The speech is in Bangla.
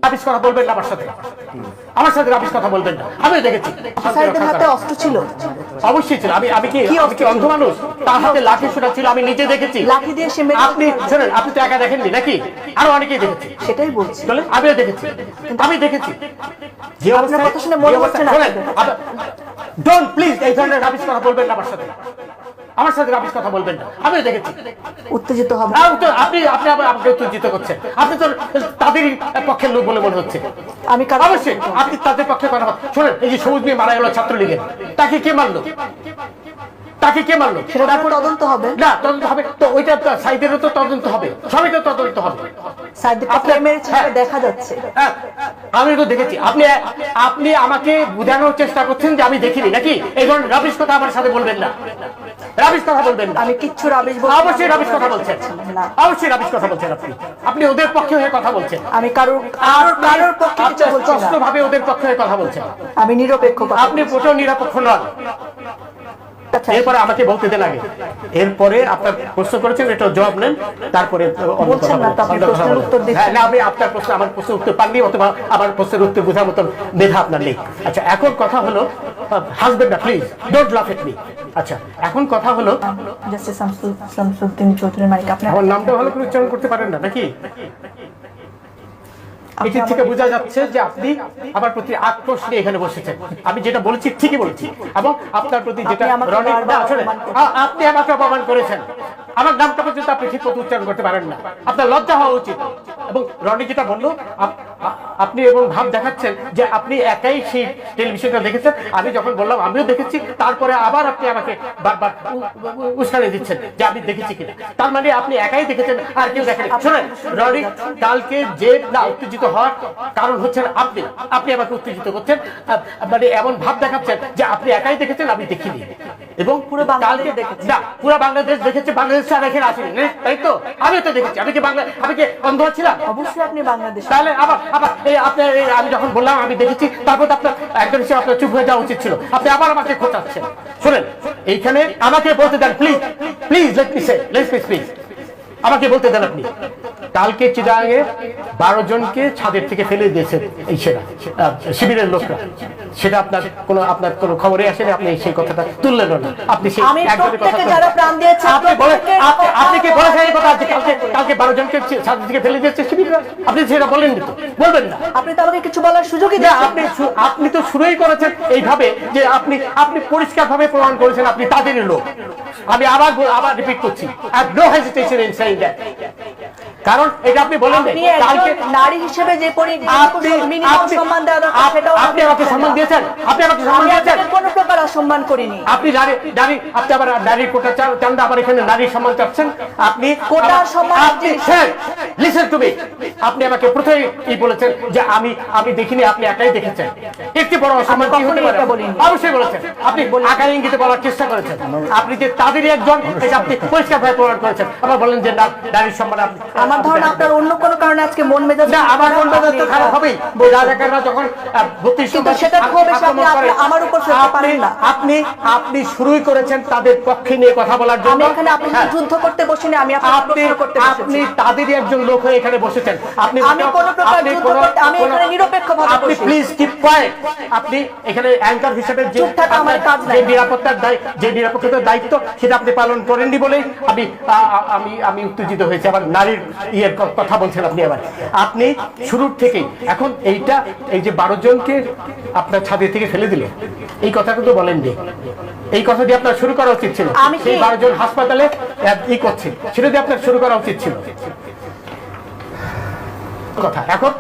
রাবিশ কথা বলবেন না আমার সাথে, আমার সাথে রাবিশ কথা বলবেন না। আমি দেখেছি সাইদের হাতে অস্ত্র ছিল, অবশ্যই ছিল। আমি কি অন্ধ মানুষ? তার হাতে লাঠি সোটা ছিল, আমি নিজে দেখেছি। লাঠি দিয়ে সে আপনি শোনেন, আপনি তো একা দেখেননি নাকি, আরো অনেকেই দেখেছি। সেটাই বলছি, আমিও দেখেছি, আমি দেখেছি যে আপনার কথা শুনে মনে হচ্ছে না। ডোন্ট প্লিজ এই ধরনের রাবিশ কথা বলবেন না আমার সাথে, আমার সাথে রাবিশ কথা বলবেন না। আমিও দেখেছি। উত্তেজিত হবে আপনি আপনি আমাকে উত্তেজিত করছেন। আপনি তো তাদেরই পক্ষের লোক বলে মনে হচ্ছে। আমি অবশ্যই আপনি তাদের পক্ষে কথা বলেন। শোনেন, এই যে সবুজ মেয়ে মারা গেল ছাত্রলীগের, তাকে কে মারলো? তাকে কে মারলো সেটা তদন্ত হবে না? তদন্ত হবে তো, ওইটা সাইদেরও তো তদন্ত হবে, সবই তো তদন্ত হবে। দেখা যাচ্ছে, আমি তো দেখেছি। আপনি আমাকে বোঝানোর চেষ্টা করছেন যে আমি দেখিনি নাকি? এই ধরনের রাবিশ কথা আমার সাথে বলবেন না, রাবিশ কথা বলবেন না। আমি কিচ্ছু রাবিশ বলছি? অবশ্যই রাবিশ কথা বলছেন, অবশ্যই রাবিশ কথা বলছেন। আপনি ওদের পক্ষে হয়ে কথা বলছেন। আমি কারোর পক্ষে কিছু বলছি না, স্পষ্টভাবে ওদের পক্ষে হয়ে কথা বলছেন। আমি নিরপেক্ষ। আপনি মোটেও নিরপেক্ষ নন। এরপরে আমাকে বলতে দেন আগে, এরপরে আপনার প্রশ্ন করেছেন, এটা জবাব নেন, তারপরে আমি আপনার প্রশ্ন, আমার প্রশ্নের উত্তর পাননি, অথবা আমার প্রশ্নের উত্তর বোঝার মতন মেধা আপনার নেই। আচ্ছা, এখন কথা হলো, হাসবেন না প্লিজ, ডোন্ট লাফ এট মি। আচ্ছা, এখন কথা হলো, জাস্টিস শামসুদ্দিন চৌধুরী মানিক, আপনি আমার নামটা ভালো করে উচ্চারণ করতে পারেন না নাকি? এটি থেকে বোঝা যাচ্ছে যে আপনি আমার প্রতি আক্রোশ নিয়ে এখানে বসেছেন। আমি যেটা বলছি ঠিকই বলছি, এবং আপনার প্রতি যেটা আপনি আমাকে অপমান করেছেন, আমার নামটা পর্যন্ত আপনি ঠিক মতো উচ্চারণ করতে পারেন না। আপনার লজ্জা হওয়া উচিত। এবং রনি যেটা বললো, আপনি এবং ভাব দেখাচ্ছেন যে আপনি একাই সেই টেলিভিশনটা দেখেছেন। আমি যখন বললাম আমিও দেখেছি, তারপরে আবার আপনি আমাকে বারবার উস্কানি দিচ্ছেন যে আমি দেখেছি কিনা। তার মানে আপনি একাই দেখেছেন, আর কেউ দেখেন। শোনেন রনি, কালকে যে না উত্তেজিত হওয়ার কারণ হচ্ছেন আপনি। আপনি আমাকে উত্তেজিত করছেন, মানে এমন ভাব দেখাচ্ছেন যে আপনি একাই দেখেছেন, আমি দেখিনি। এবং পুরো কালকে দেখেছি না, পুরো বাংলাদেশ দেখেছে, বাংলাদেশ আর এখানে আসেনি, তাই তো? আমিও তো দেখেছি। আমি কি অন্ধ ছিলাম? অবশ্যই আপনি বাংলাদেশ। তাহলে আবার আপনার আমি যখন বললাম আমি দেখেছি, তারপর আপনার একজন হিসেবে আপনার চুপ হয়ে যাওয়া উচিত ছিল। আপনি আবার আমাকে খোঁচাচ্ছেন। শোনেন, এইখানে আমাকে বলতে দেন please, please let me say, please আমাকে বলতে দেন। আপনি কালকে চিটাগাঙে 12 জনকে ছাদের থেকে ফেলে দিয়েছেন এই শিবিরের লোকরা, সেটা আপনার কোনো খবরে আসেনি, আপনি সেই কথাটা তুললেন না। আপনি সেই একজনের কথা আপনি কি বলেছেন এই কথা যে কালকে 12 জনকে ছাদের থেকে ফেলে দিয়েছে শিবিররা? আপনি সেটা বলেননি তো, বলবেন না। আপনি তো আমাকে কিছু বলার সুযোগই দেন। আপনি তো শুরুই করেছেন এইভাবে যে আপনি পরিষ্কারভাবে প্রমাণ করেছেন আপনি তাদেরই লোক। আমি আবার রিপিট করছি, I have no hesitation in saying that. কারণ এটা আপনি বলেন কালকে নারী হিসেবে যে সম্মান দেওয়া দরকার সেটাও আপনি আমাকে সম্মান দিয়েছেন। আপনি আমাকে সম্মান দিয়েছেন, কোনো প্রকার অসম্মান করিনি। আপনি আপনি আবার নারীর কোটা চান, আবার এখানে নারীর সম্মান চাচ্ছেন। আপনি কোটার সম্মান, লিসেন টু মি, আপনি আমাকে প্রথমেই বলেছেন যে আমি দেখিনি, আপনি একাই দেখেছেন। একটি বড় অসম্মান কি হতে পারে? অবশ্যই বলেছেন। আপনি আকার ইঙ্গিতে বলার চেষ্টা করেছেন। আপনি যে তাদেরই একজন, এটা আপনি পরিষ্কারভাবে প্রমাণ করেছেন। আবার বলেন যে নারীর সম্মান। আমার ধারণা আপনার অন্য কোনো কারণে আজকে মন মেজাজ না, আমার মন মেজাজ তো খারাপ হবেই। রাজাকাররা যখন 32 আমার উপর ফেলতে পারেন না। আপনি শুরুই করেছেন তাদের পক্ষে নিয়ে কথা বলার জন্য। আমি এখানে আপনাকে যুদ্ধ করতে বসিনি, আমি আপনি তাদেরই একজন লোক হয়ে এখানে বসেছেন। আমি কোনো প্রকার যুদ্ধ করতে, আমি এখানে নিরপেক্ষভাবে বসেছি। আপনি প্লিজ কিপ কোয়েট। আপনি এখানে অ্যাঙ্কার হিসেবে যে নিরাপত্তার দায়িত্ব সেটা আপনি পালন করেননি বলেই আমি উত্তেজিত হয়েছি। আবার নারীর কথা বলছেন আপনি শুরুর থেকেই। এখন এই যে 12 জনকে আপনার ছাদের থেকে ফেলে দিল, এই কথাটা তো বলেননি। এই কথা দিয়ে আপনার শুরু করা উচিত ছিল। সেই 12 জন হাসপাতালে করছে, সেটা দিয়ে আপনার শুরু করা উচিত ছিল কথা। এখন